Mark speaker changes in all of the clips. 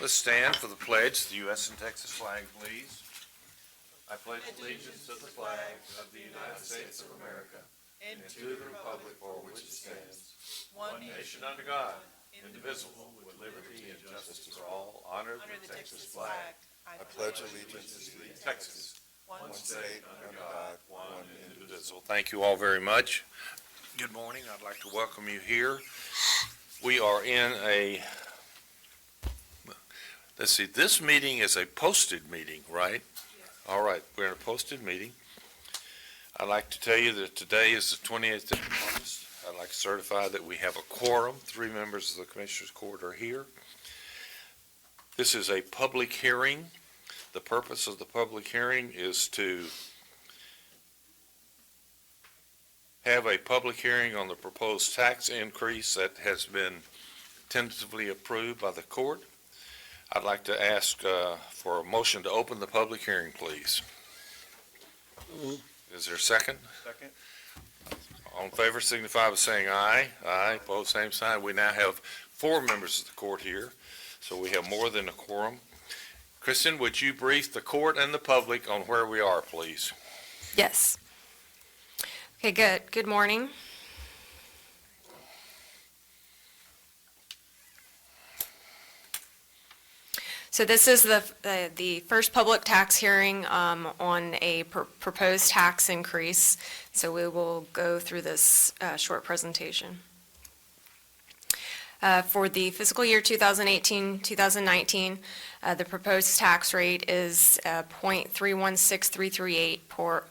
Speaker 1: Let's stand for the pledge, the U.S. and Texas flag, please. I pledge allegiance to the flag of the United States of America and to the republic for which it stands, one nation under God, indivisible, with liberty and justice for all. Honor the Texas flag.
Speaker 2: I pledge allegiance to the
Speaker 1: Texas,
Speaker 2: one state under God, one indivisible.
Speaker 1: Thank you all very much. Good morning. I'd like to welcome you here. We are in let's see, this meeting is a posted meeting, right?
Speaker 2: Yes.
Speaker 1: All right, we're in a posted meeting. I'd like to tell you that today is the 28th of August. I'd like to certify that we have a quorum. 3 members of the Commissioners Court are here. This is a public hearing. The purpose of the public hearing is to have a public hearing on the proposed tax increase that has been tentatively approved by the court. I'd like to ask for a motion to open the public hearing, please. Is there a second?
Speaker 2: Second.
Speaker 1: All in favor signify by saying aye. Aye, both same sign. We now have 4 members of the court here, so we have more than a quorum. Kristen, would you brief the court and the public on where we are, please?
Speaker 3: Yes. Okay, good. Good morning. So this is the first public tax hearing on a proposed tax increase. So we will go through this short presentation. For the fiscal year 2018-2019, the proposed tax rate is 0.316338 per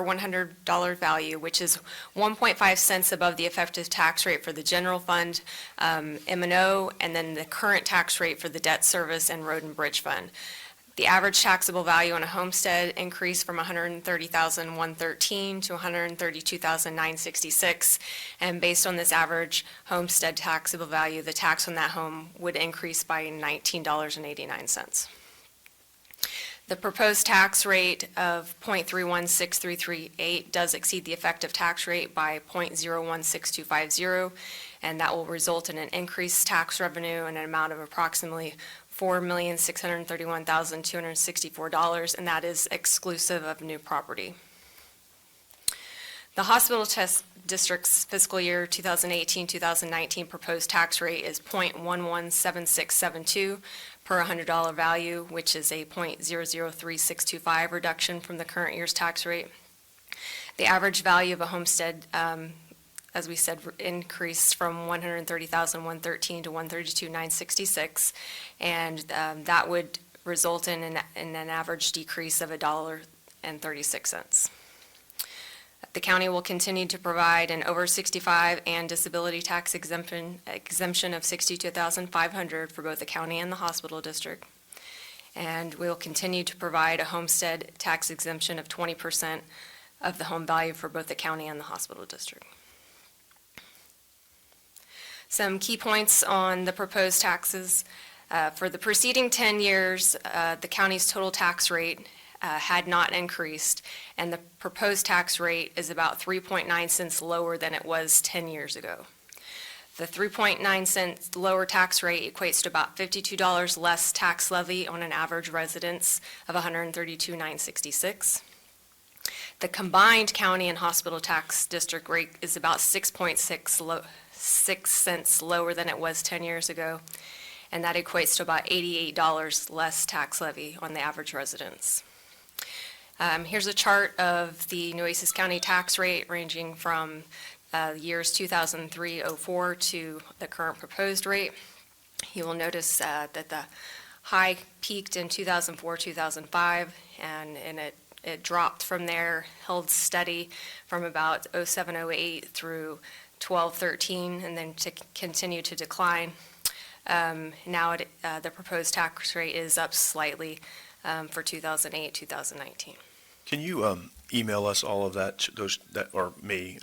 Speaker 3: $100 value, which is 1.5 cents above the effective tax rate for the general fund, M&O, and then the current tax rate for the debt service and road and bridge fund. The average taxable value on a homestead increased from $130,113 to $132,966, and based on this average homestead taxable value, the tax on that home would increase by $19.89. The proposed tax rate of 0.316338 does exceed the effective tax rate by 0.016250, and that will result in an increased tax revenue in an amount of approximately $4,631,264, and that is exclusive of new property. The hospital test district's fiscal year 2018-2019 proposed tax rate is 0.117672 per $100 value, which is a 0.003625 reduction from the current year's tax rate. The average value of a homestead, as we said, increased from $130,113 to $132,966, and that would result in an average decrease of $1.36. The county will continue to provide an over 65 and disability tax exemption of $62,500 for both the county and the hospital district. And we'll continue to provide a homestead tax exemption of 20% of the home value for both the county and the hospital district. Some key points on the proposed taxes. For the preceding 10 years, the county's total tax rate had not increased, and the proposed tax rate is about 3.9 cents lower than it was 10 years ago. The 3.9 cents lower tax rate equates to about $52 less tax levy on an average residence of $132,966. The combined county and hospital tax district rate is about 6 cents lower than it was 10 years ago, and that equates to about $88 less tax levy on the average residence. Here's a chart of the Nueces County tax rate ranging from years 2003-04 to the current proposed rate. You will notice that the high peaked in 2004-2005, and it dropped from there, held steady from about 07-08 through 12-13, and then to continue to decline. Now the proposed tax rate is up slightly for 2008-2019.
Speaker 4: Can you email us all of that, or me?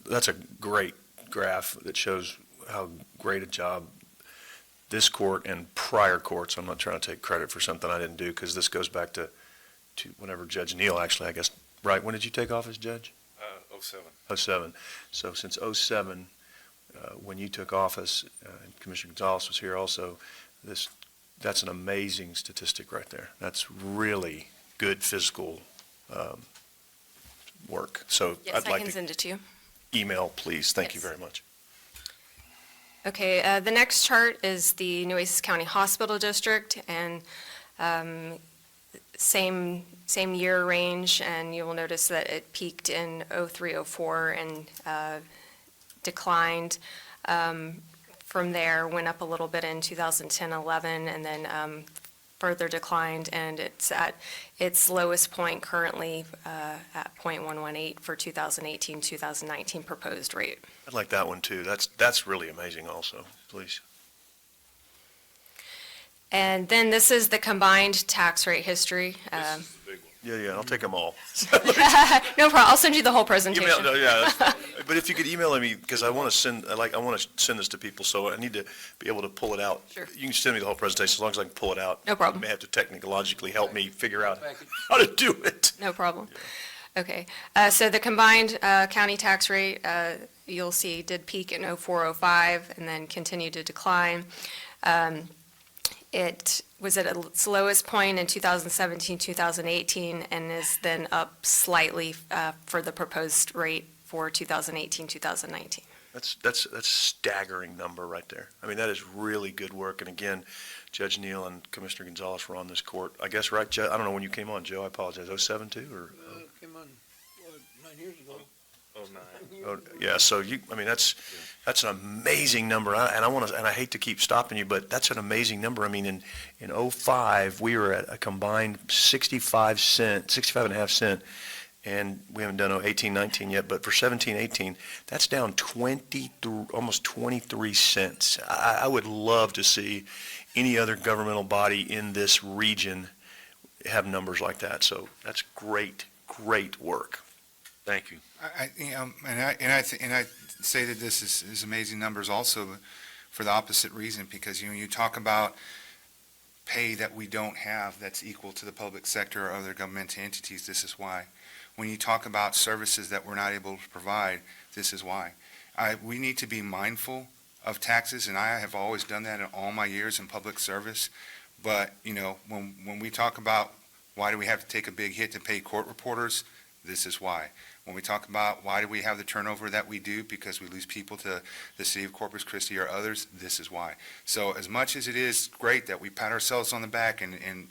Speaker 4: That's a great graph that shows how great a job this court and prior courts. I'm not trying to take credit for something I didn't do, because this goes back to whenever Judge Neal, actually, I guess, right? When did you take office, Judge?
Speaker 1: 07.
Speaker 4: 07. So since 07, when you took office, and Commissioner Gonzalez was here also, this that's an amazing statistic right there. That's really good physical work. So
Speaker 3: Yes,
Speaker 4: I'd
Speaker 3: I
Speaker 4: like
Speaker 3: can
Speaker 4: to
Speaker 3: send it to you.
Speaker 4: email, please. Thank you
Speaker 3: Yes.
Speaker 4: very much.
Speaker 3: Okay, the next chart is the Nueces County Hospital District, and same year range, and you will notice that it peaked in '03-04 and declined from there, went up a little bit in 2010-11, and then further declined, and it's at its lowest point currently at .118 for 2018-2019 proposed rate.
Speaker 4: I'd like that one too. That's really amazing also, please.
Speaker 3: And then this is the combined tax rate history.
Speaker 2: This is the big one.
Speaker 4: Yeah, I'll take them all.
Speaker 3: No problem, I'll send you the whole presentation.
Speaker 4: Email, no, yeah, that's fine. But if you could email me, because I want to send this to people, so I need to be able to pull it out.
Speaker 3: Sure.
Speaker 4: You can send me the whole presentation, as long as I can pull it out.
Speaker 3: No problem.
Speaker 4: You may have to technologically help me figure out how to do it.
Speaker 3: No problem. Okay, so the combined county tax rate, you'll see, did peak in '04-05 and then continued to decline. It was at its lowest point in 2017-2018 and is then up slightly for the proposed rate for 2018-2019.
Speaker 4: That's a staggering number right there. I mean, that is really good work. And again, Judge Neal and Commissioner Gonzalez were on this court. I guess, right, Joe? I don't know when you came on, Joe. I apologize. '07 too, or?
Speaker 5: Came on, 9 years ago.
Speaker 2: Oh, 9.
Speaker 4: Oh, yeah, so that's an amazing number, and I hate to keep stopping you, but that's an amazing number. I mean, in '05, we were at a combined 65.5 cent, and we haven't done 18-19 yet, but for 17-18, that's down almost 23 cents. I would love to see any other governmental body in this region have numbers like that, so that's great work. Thank you.
Speaker 6: And I say that this is amazing numbers also for the opposite reason, because you talk about pay that we don't have that's equal to the public sector or other governmental entities. This is why. When you talk about services that we're not able to provide, this is why. We need to be mindful of taxes, and I have always done that in all my years in public service. But when we talk about why do we have to take a big hit to pay court reporters, this is why. When we talk about why do we have the turnover that we do, because we lose people to the city of Corpus Christi or others, this is why. So as much as it is great that we pat ourselves on the back and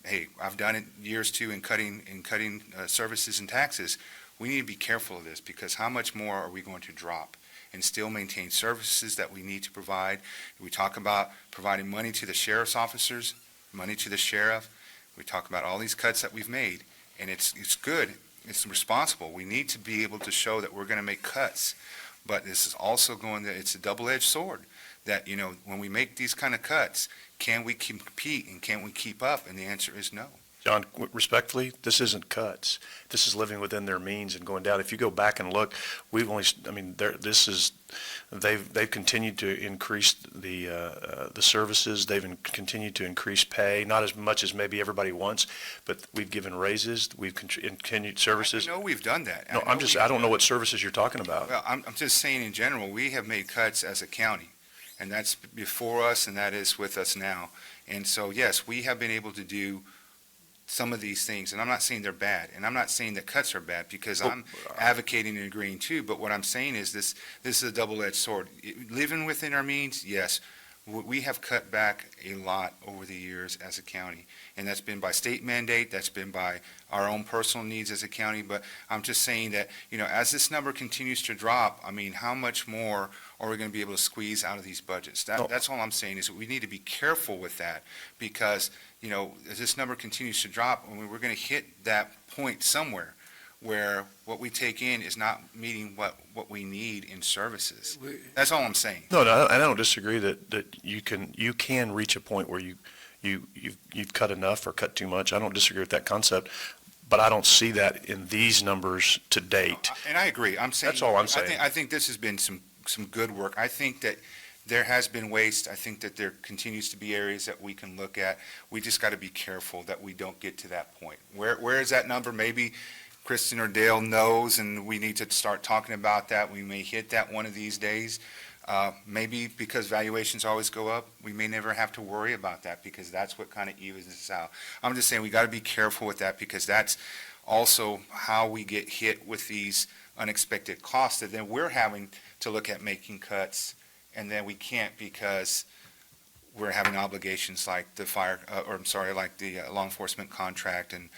Speaker 6: hey, I've done it years too in cutting services and taxes, we need to be careful of this, because how much more are we going to drop and still maintain services that we need to provide? We talk about providing money to the sheriff's officers, money to the sheriff. We talk about all these cuts that we've made, and it's good. It's responsible. We need to be able to show that we're going to make cuts, but this is also it's a double-edged sword, that, when we make these kind of cuts, can we compete and can we keep up? And the answer is no.
Speaker 4: John, respectfully, this isn't cuts. This is living within their means and going down. If you go back and look, they've continued to increase the services. They've continued to increase pay, not as much as maybe everybody wants, but we've given raises. We've continued services.
Speaker 6: I know we've done that.
Speaker 4: No, I don't know what services you're talking about.
Speaker 6: Well, I'm just saying in general, we have made cuts as a county, and that's before us, and that is with us now. And so, yes, we have been able to do some of these things, and I'm not saying they're bad, and I'm not saying that cuts are bad, because I'm advocating and agreeing too, but what I'm saying is this is a double-edged sword. Living within our means, yes, we have cut back a lot over the years as a county, and that's been by state mandate, that's been by our own personal needs as a county, but I'm just saying that, as this number continues to drop, I mean, how much more are we going to be able to squeeze out of these budgets? That's all I'm saying, is that we need to be careful with that, because, as this number continues to drop, we're going to hit that point somewhere where what we take in is not meeting what we need in services. That's all I'm saying.
Speaker 4: No, I don't disagree that you can reach a point where you've cut enough or cut too much. I don't disagree with that concept, but I don't see that in these numbers to date.
Speaker 6: And I agree. I'm saying.
Speaker 4: That's all I'm saying.
Speaker 6: I think this has been some good work. I think that there has been waste. I think that there continues to be areas that we can look at. We just got to be careful that we don't get to that point. Where is that number? Maybe Kristen or Dale knows, and we need to start talking about that. We may hit that one of these days. Maybe because valuations always go up, we may never have to worry about that because that's what kind of evens us out. I'm just saying we got to be careful with that because that's also how we get hit with these unexpected costs that then we're having to look at making cuts and then we can't because we're having obligations like the like the law enforcement contract and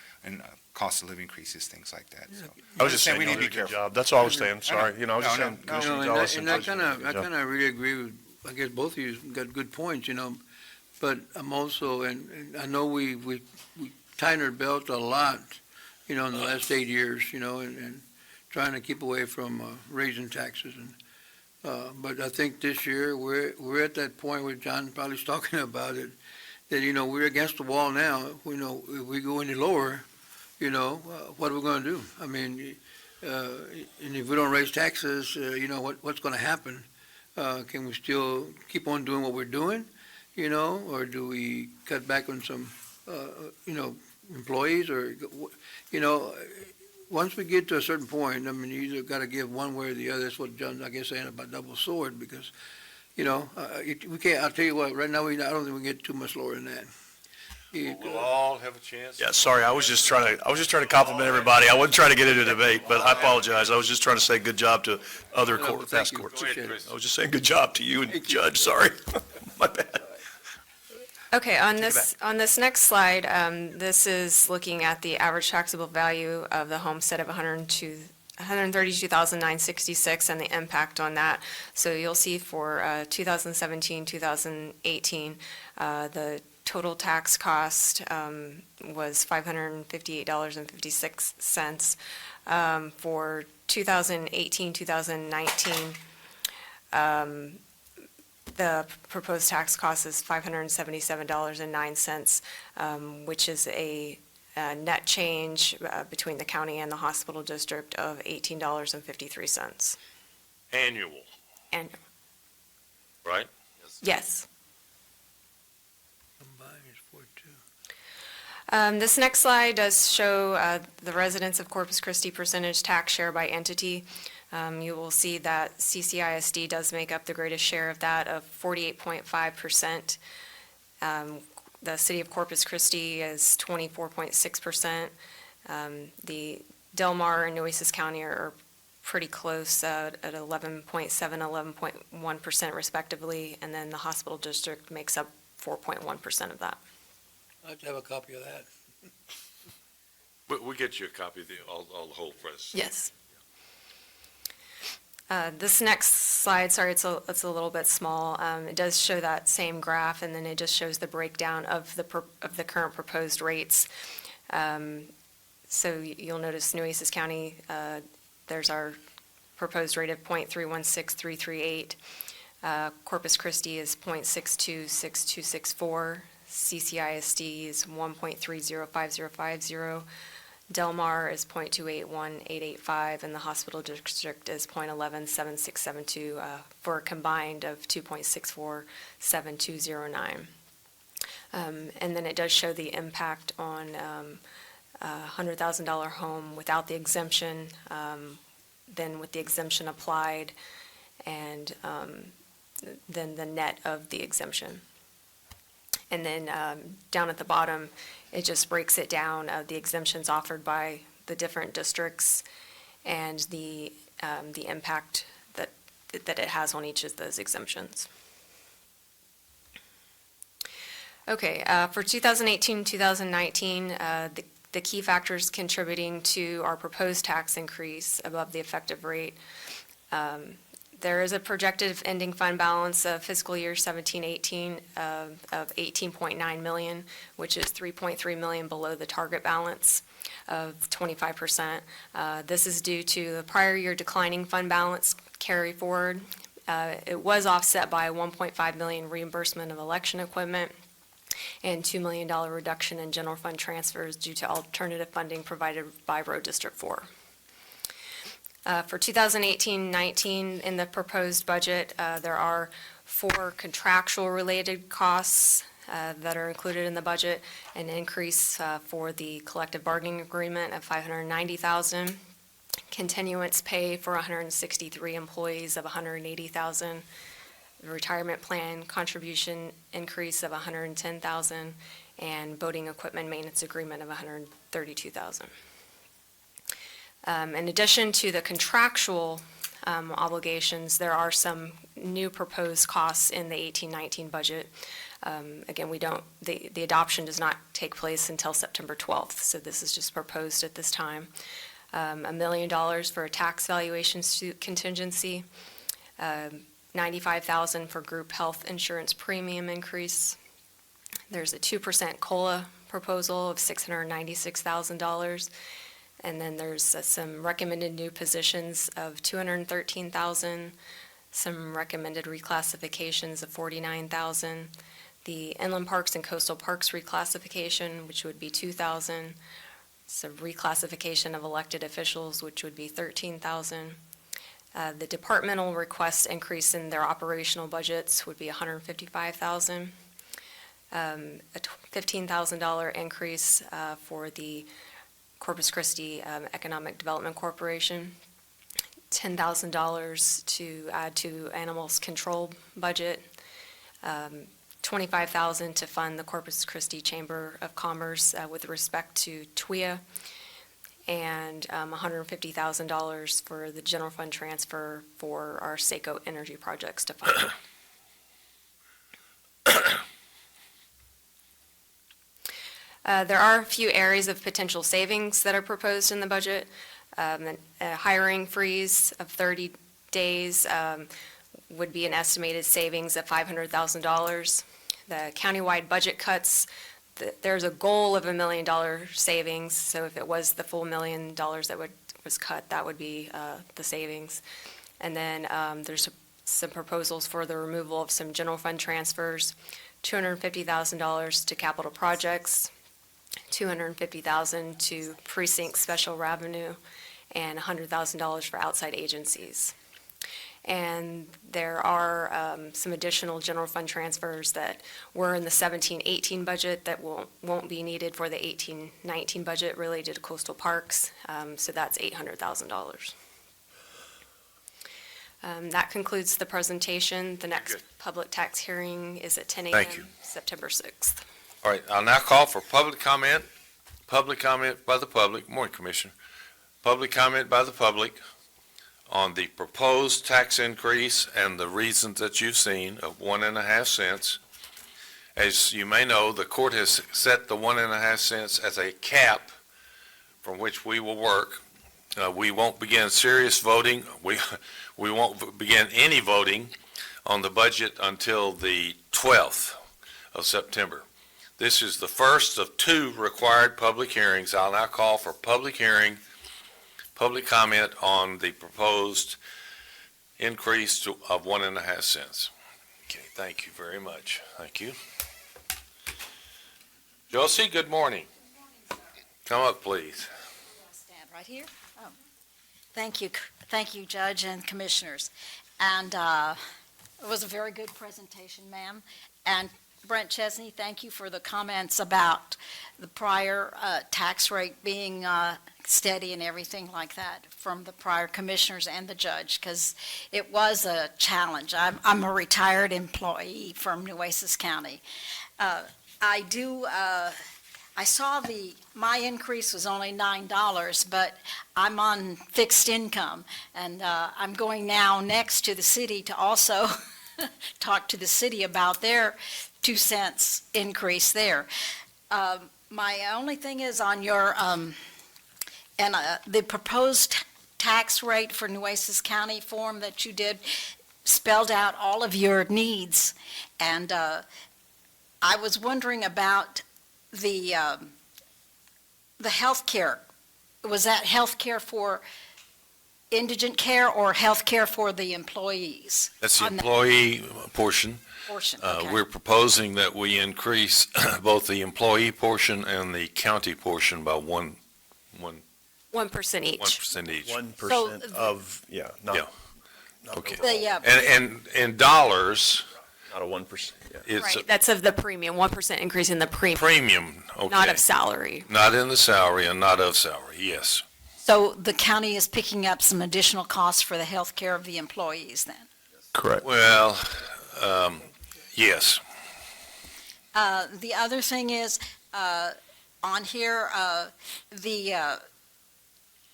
Speaker 6: cost of living increases, things like that, so.
Speaker 4: I was just saying,
Speaker 6: we need to be
Speaker 4: good
Speaker 6: careful.
Speaker 4: job. That's all I was saying, sorry. You know, I was just
Speaker 6: No,
Speaker 4: saying,
Speaker 6: no,
Speaker 4: Commissioner
Speaker 5: No,
Speaker 4: Gonzalez
Speaker 5: and I
Speaker 4: does a
Speaker 5: kind
Speaker 4: good job.
Speaker 5: of really agree with, I guess both of you got good points, but I'm also, and I know we tightened our belt a lot, in the last 8 years, and trying to keep away from raising taxes but I think this year, we're at that point where John probably's talking about it, that, we're against the wall now. We know if we go any lower, what are we going to do? I mean, and if we don't raise taxes, what's going to happen? Can we still keep on doing what we're doing, or do we cut back on some, employees or, once we get to a certain point, I mean, you either got to give one way or the other. That's what John's, I guess, saying about double sword because, we can't, I'll tell you what, right now, I don't think we can get too much lower than that.
Speaker 2: We'll all have a chance.
Speaker 4: Yeah, sorry, I was just trying to compliment everybody. I wasn't trying to get into a debate, but I apologize. I was just trying to say good job to other
Speaker 5: No,
Speaker 4: court,
Speaker 5: thank
Speaker 4: past
Speaker 5: you.
Speaker 4: courts.
Speaker 5: Appreciate it.
Speaker 2: Chris.
Speaker 4: I was just saying good job to you and Judge, sorry. My bad.
Speaker 3: Okay, on this next slide, this is looking at the average taxable value of the homestead of $132,966 and the impact on that. So you'll see for 2017, 2018, the total tax cost was $558.56. For 2018, 2019, the proposed tax cost is $577.09, which is a net change between the county and the hospital district of $18.53.
Speaker 2: Annual,
Speaker 3: And,
Speaker 2: right?
Speaker 3: yes.
Speaker 5: Combined is 42.
Speaker 3: This next slide does show the residents of Corpus Christi percentage tax share by entity. You will see that CCISD does make up the greatest share of that, of 48.5%. The city of Corpus Christi is 24.6%. The Del Mar and Nueces County are pretty close at 11.7, 11.1% respectively, and then the hospital district makes up 4.1% of that.
Speaker 5: I'd like to have a copy of that.
Speaker 2: We'll get you a copy of all the whole press.
Speaker 3: Yes. This next slide, sorry, it's a little bit small. It does show that same graph, and then it just shows the breakdown of the current proposed rates. So you'll notice Nueces County, there's our proposed rate of .316338. Corpus Christi is .626264. CCISD is 1.305050. Del Mar is .281885, and the hospital district is .117672, for a combined of 2.647209. And then it does show the impact on a $100,000 home without the exemption, then with the exemption applied, and then the net of the exemption. And then down at the bottom, it just breaks it down of the exemptions offered by the different districts and the impact that it has on each of those exemptions. Okay, for 2018, 2019, the key factors contributing to our proposed tax increase above the effective rate. There is a projected ending fund balance of fiscal year 17-18 of $18.9 million, which is $3.3 million below the target balance of 25%. This is due to the prior year declining fund balance carry forward. It was offset by a $1.5 million reimbursement of election equipment and $2 million reduction in general fund transfers due to alternative funding provided by Road District 4. For 2018-19, in the proposed budget, there are 4 contractual related costs that are included in the budget, an increase for the collective bargaining agreement of $590,000, continuance pay for 163 employees of $180,000, the retirement plan contribution increase of $110,000, and boating equipment maintenance agreement of $132,000. In addition to the contractual obligations, there are some new proposed costs in the 18-19 budget. Again, the adoption does not take place until September 12th, so this is just proposed at this time. $1 million for a tax valuation suit contingency, $95,000 for group health insurance premium increase. There's a 2% COLA proposal of $696,000. And then there's some recommended new positions of $213,000, some recommended reclassifications of $49,000, the inland parks and coastal parks reclassification, which would be $2,000, some reclassification of elected officials, which would be $13,000. The departmental request increase in their operational budgets would be $155,000. A $15,000 increase for the Corpus Christi Economic Development Corporation, $10,000 to add to animals control budget, $25,000 to fund the Corpus Christi Chamber of Commerce with respect to TWIA, and $150,000 for the general fund transfer for our SACO energy projects to fund. There are a few areas of potential savings that are proposed in the budget. A hiring freeze of 30 days would be an estimated savings of $500,000. The countywide budget cuts, there's a goal of $1 million savings, so if it was the full $1 million that was cut, that would be the savings. And then there's some proposals for the removal of some general fund transfers, $250,000 to capital projects, $250,000 to precinct special revenue, and $100,000 for outside agencies. And there are some additional general fund transfers that were in the 17-18 budget that won't be needed for the 18-19 budget related to coastal parks, so that's $800,000. That concludes the presentation. The next
Speaker 2: Good.
Speaker 3: public tax hearing is at 10 a.m.
Speaker 2: Thank you.
Speaker 3: September 6th.
Speaker 2: All right, I'll now call for public comment by the public. Morning, Commissioner. Public comment by the public on the proposed tax increase and the reasons that you've seen of 1.5 cents. As you may know, the court has set the 1.5 cents as a cap from which we will work. We won't begin serious voting. We won't begin any voting on the budget until the 12th of September. This is the first of 2 required public hearings. I'll now call for public hearing, public comment on the proposed increase of 1.5 cents. Okay, thank you very much. Thank you. Josie, good morning. Come up, please.
Speaker 7: Stand right here. Oh, thank you, Judge and Commissioners. And it was a very good presentation, ma'am. And Brent Chesney, thank you for the comments about the prior tax rate being steady and everything like that from the prior commissioners and the judge, because it was a challenge. I'm a retired employee from Nueces County. I saw my increase was only $9, but I'm on fixed income, and I'm going now next to the city to also talk to the city about their 2 cents increase there. My only thing is on your, the proposed tax rate for Nueces County form that you did spelled out all of your needs. And I was wondering about the health care. Was that health care for indigent care or health care for the employees?
Speaker 2: That's the
Speaker 7: On that
Speaker 2: employee portion.
Speaker 7: portion? Okay.
Speaker 2: We're proposing that we increase both the employee portion and the county portion by 1%
Speaker 3: 1% each.
Speaker 2: 1% each.
Speaker 4: 1% of,
Speaker 2: Yeah.
Speaker 4: not
Speaker 2: Okay.
Speaker 7: The,
Speaker 2: And in dollars,
Speaker 4: Not a 1%, yeah.
Speaker 2: It's a
Speaker 3: Right, that's of the premium, 1% increase in the premium,
Speaker 2: premium,
Speaker 3: not
Speaker 2: okay.
Speaker 3: of salary.
Speaker 2: Not in the salary and not of salary, yes.
Speaker 7: So the county is picking up some additional costs for the health care of the employees then?
Speaker 4: Correct.
Speaker 2: Well, yes.
Speaker 7: The other thing is, on here,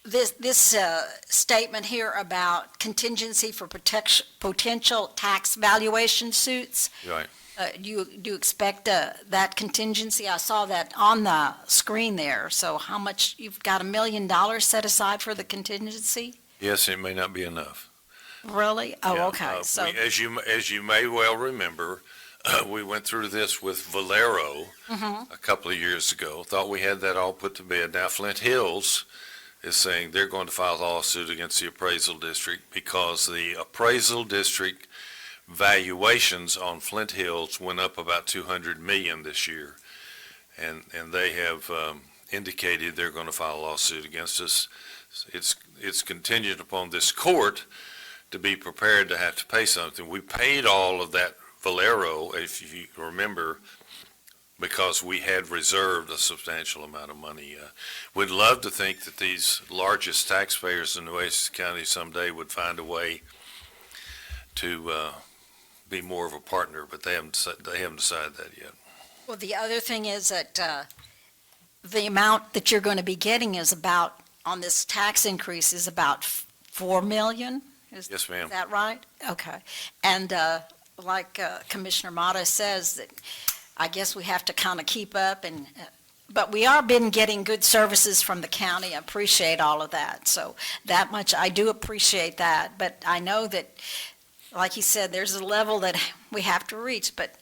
Speaker 7: this statement here about contingency for potential tax valuation suits.
Speaker 2: Right.
Speaker 7: Do you expect that contingency? I saw that on the screen there. So how much, you've got $1 million set aside for the contingency?
Speaker 2: Yes, it may not be enough.
Speaker 7: Really?
Speaker 2: Yeah,
Speaker 7: Oh, okay. So,
Speaker 2: As you may well remember, we went through this with Valero a couple of years ago, thought we had that all put to bed. Now Flint Hills is saying they're going to file a lawsuit against the appraisal district because the appraisal district valuations on Flint Hills went up about 200 million this year. And they have indicated they're going to file a lawsuit against us. It's contingent upon this court to be prepared to have to pay something. We paid all of that Valero, if you remember, because we had reserved a substantial amount of money. We'd love to think that these largest taxpayers in Nueces County someday would find a way to be more of a partner, but they haven't decided that yet.
Speaker 7: well, the other thing is that the amount that you're going to be getting is about, on this tax increase, is about 4 million?
Speaker 2: Yes, ma'am.
Speaker 7: Is that right? Okay. And like Commissioner Mata says, that I guess we have to kind of keep up, but we are been getting good services from the county. I appreciate all of that. So that much, I do appreciate that. But I know that, like he said, there's a level that we have to reach, but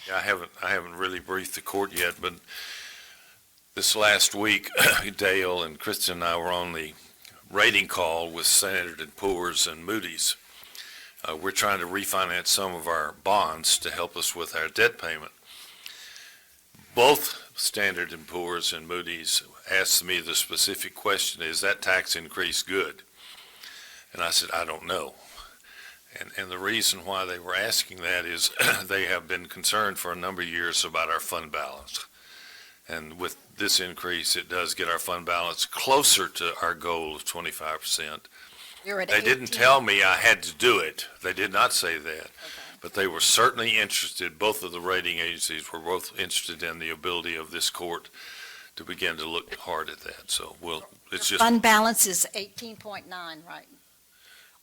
Speaker 2: Yeah, I haven't really briefed the court yet, but this last week, Dale and Kristen and I were on the rating call with Standard & Poor's and Moody's. We're trying to refinance some of our bonds to help us with our debt payment. Both Standard & Poor's and Moody's asked me the specific question, is that tax increase good? And I said, I don't know. And the reason why they were asking that is they have been concerned for a number of years about our fund balance. And with this increase, it does get our fund balance closer to our goal of 25%.
Speaker 7: you're at
Speaker 2: They
Speaker 7: 18.
Speaker 2: didn't tell me I had to do it. They did not say that. But they were certainly interested, both of the rating agencies were both interested in the ability of this court to begin to look hard at that. So, it's just,
Speaker 7: Fund balance is 18.9, right?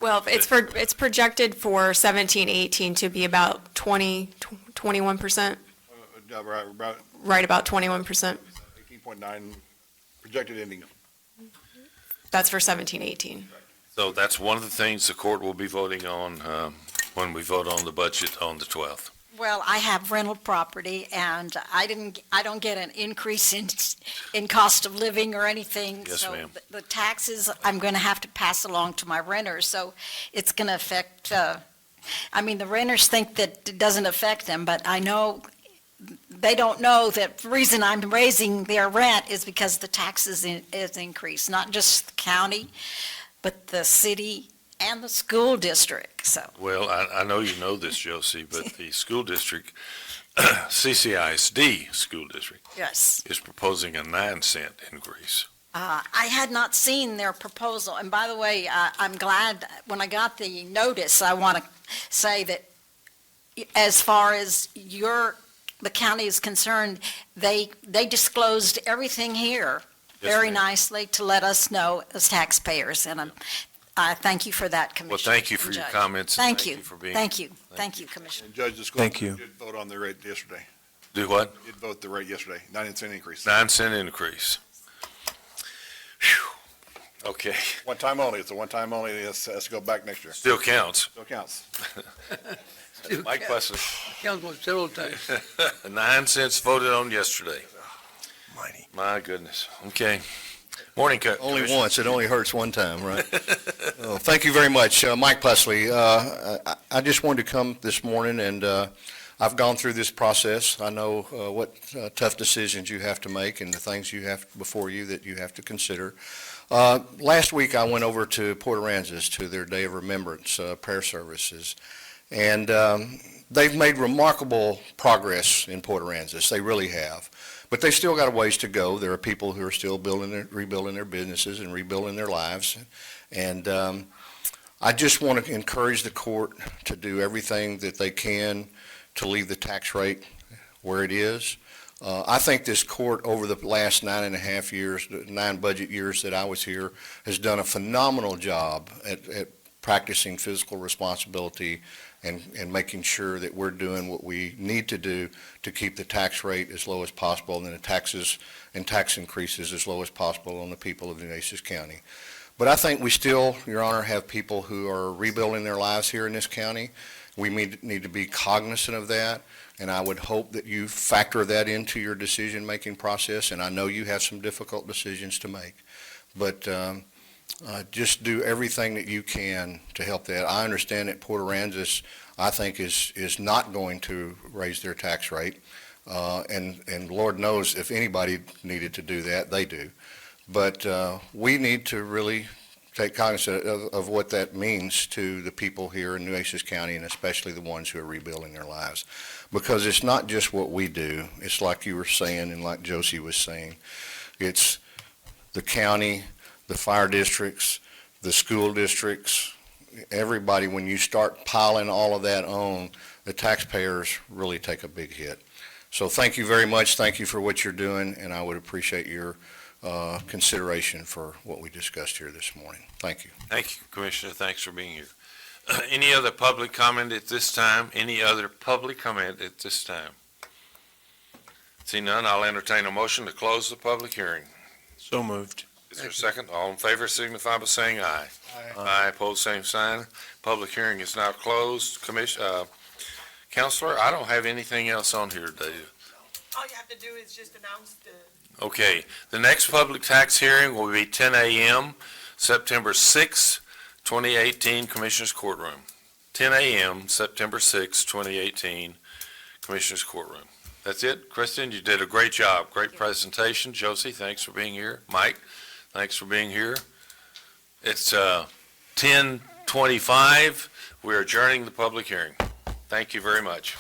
Speaker 3: Well, it's projected for 17-18 to be about 21%,
Speaker 8: About
Speaker 3: right about 21%.
Speaker 8: 18.9 projected ending.
Speaker 3: That's for 17-18.
Speaker 2: so that's one of the things the court will be voting on when we vote on the budget on the 12th.
Speaker 7: Well, I have rental property, and I don't get an increase in cost of living or anything.
Speaker 2: Yes, ma'am.
Speaker 7: So the taxes, I'm going to have to pass along to my renters, so it's going to affect, the renters think that it doesn't affect them, but I know, they don't know that the reason I'm raising their rent is because the taxes is increased, not just the county, but the city and the school district, so.
Speaker 2: Well, I know you know this, Josie, but the school district, CCISD school district,
Speaker 7: Yes.
Speaker 2: is proposing a 9-cent increase.
Speaker 7: I had not seen their proposal, and by the way, I'm glad, when I got the notice, I want to say that as far as the county is concerned, they disclosed everything here
Speaker 2: Yes,
Speaker 7: very
Speaker 2: ma'am.
Speaker 7: nicely to let us know as taxpayers, and I thank you for that, Commissioner.
Speaker 2: Well, thank you for
Speaker 7: and
Speaker 2: your
Speaker 7: Judge.
Speaker 2: comments. and
Speaker 7: Thank you,
Speaker 2: for being.
Speaker 7: thank you, thank you, Commissioner.
Speaker 8: And Judge, the school
Speaker 4: Thank you.
Speaker 8: did vote on the rate yesterday.
Speaker 2: Do what?
Speaker 8: Did vote the rate yesterday, 9-cent increase.
Speaker 2: 9-cent increase. Whew. Okay,
Speaker 8: One time only. It's a one-time only. It has to go back next year.
Speaker 2: still counts.
Speaker 8: Still counts.
Speaker 2: Mike Plesser,
Speaker 5: Council several times.
Speaker 2: 9 cents voted on yesterday.
Speaker 4: Mighty.
Speaker 2: My goodness. Okay. Morning,
Speaker 9: Only
Speaker 2: Commissioner.
Speaker 9: once, it only hurts one time, right? Thank you very much. Mike Plessley, I just wanted to come this morning, and I've gone through this process. I know what tough decisions you have to make and the things you have before you that you have to consider. Last week, I went over to Port Aransas to their Day of Remembrance prayer services, And they've made remarkable progress in Port Aransas. They really have. But they still got a ways to go. There are people who are still rebuilding their businesses and rebuilding their lives. And I just want to encourage the court to do everything that they can to leave the tax rate where it is. I think this court, over the last 9.5 years, 9 budget years that I was here, has done a phenomenal job at practicing fiscal responsibility and making sure that we're doing what we need to do to keep the tax rate as low as possible and the taxes and tax increases as low as possible on the people of Nueces County. But I think we still, Your Honor, have people who are rebuilding their lives here in this county. We need to be cognizant of that, and I would hope that you factor that into your decision-making process, and I know you have some difficult decisions to make. But just do everything that you can to help that. I understand that Port Aransas, I think, is not going to raise their tax rate, and Lord knows if anybody needed to do that, they do. But we need to really take cognizance of what that means to the people here in Nueces County, and especially the ones who are rebuilding their lives. Because it's not just what we do. It's like you were saying and like Josie was saying. It's the county, the fire districts, the school districts, everybody. When you start piling all of that on, the taxpayers really take a big hit. So thank you very much. Thank you for what you're doing, and I would appreciate your consideration for what we discussed here this morning. Thank you.
Speaker 2: Thank you, Commissioner. Thanks for being here. Any other public comment at this time? Any other public comment at this time? See none, I'll entertain a motion to close the public hearing.
Speaker 4: So moved.
Speaker 2: Is there a second? All in favor signify by saying aye. Aye, opposed, same sign. Public hearing is now closed. Counselor, I don't have anything else on here today.
Speaker 10: All you have to do is just announce the.
Speaker 2: Okay, the next public tax hearing will be 10 a.m., September 6, 2018, Commissioners Courtroom. 10 a.m., September 6, 2018, Commissioners Courtroom. That's it. Kristen, you did a great job. Great presentation. Josie, thanks for being here. Mike, thanks for being here. It's 10:25. We're adjourning the public hearing. Thank you very much.